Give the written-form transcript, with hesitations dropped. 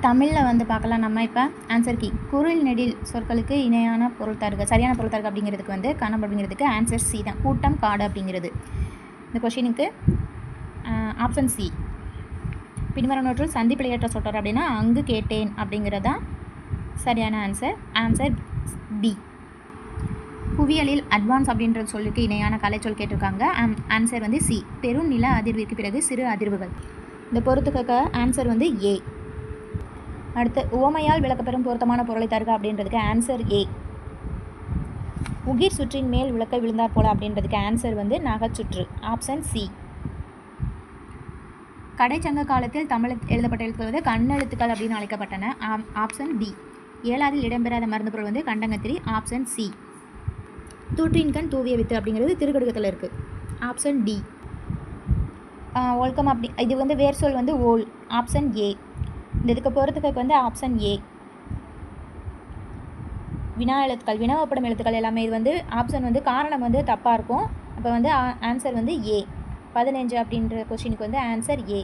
தமிழில் வந்து பார்க்கலாம் நம்ம இப்போ ஆன்சர் கீ. குரில் நெடில் சொற்களுக்கு இணையான பொருள் தருக, சரியான பொருள் தருக அப்படிங்கிறதுக்கு வந்து காணம் அப்படிங்கிறதுக்கு ஆன்சர் சி தான். கூட்டம் காடு அப்படிங்கிறது. இந்த கொஷினுக்கு ஆப்ஷன் சி. பின்வரும் நோற்றில் சந்திப்பிழையற்ற சொற்றொடர் அப்படின்னா அங்கு கேட்டேன் அப்படிங்கிறது தான் சரியான ஆன்சர். Answer B. புவியியலில் அட்வான்ஸ் அப்படின்ற சொல்லுக்கு இணையான கலைச்சொல் கேட்டிருக்காங்க. ஆன்சர் வந்து சி. பெரும் நில அதிர்விற்கு பிறகு சிறு அதிர்வுகள். இந்த பொறுத்துக்க ஆன்சர் வந்து ஏ. அடுத்து உவமையால் விளக்கப்பெறும் பொருத்தமான பொருளை தருக அப்படின்றதுக்கு ஆன்சர் ஏ. உகிர் சுற்றின் மேல் விளக்க விழுந்தார் போல அப்படின்றதுக்கு ஆன்சர் வந்து நகைச்சுற்று. Option C. கடைச்சங்க காலத்தில் தமிழ் எழுதப்பட்ட எழுத்துக்கள் வந்து கண்ணெழுத்துக்கள் அப்படின்னு அழைக்கப்பட்டன. Option D. ஏழாதில் இடம்பெறாத மருந்து பொருள் வந்து கண்டங்கத்திரி. Option C. தூற்றின்கண் தூவிய வித்து அப்படிங்கிறது திருக்கடுக்கத்தில் இருக்குது. Option D. ஒழுக்கம் அப்படி இது வந்து வேர் சொல் வந்து ஓல். Option A. இந்த இதுக்கு பொறுத்துக்கு வந்து ஆப்ஷன் ஏ. வினா எழுத்துக்கள் வினாவப்படும் எழுத்துக்கள் எல்லாமே இது வந்து ஆப்ஷன் வந்து காரணம் வந்து தப்பாக இருக்கும். அப்போ வந்து ஆன்சர் வந்து ஏ. 15 அப்படின்ற கொஷினுக்கு வந்து ஆன்சர் ஏ.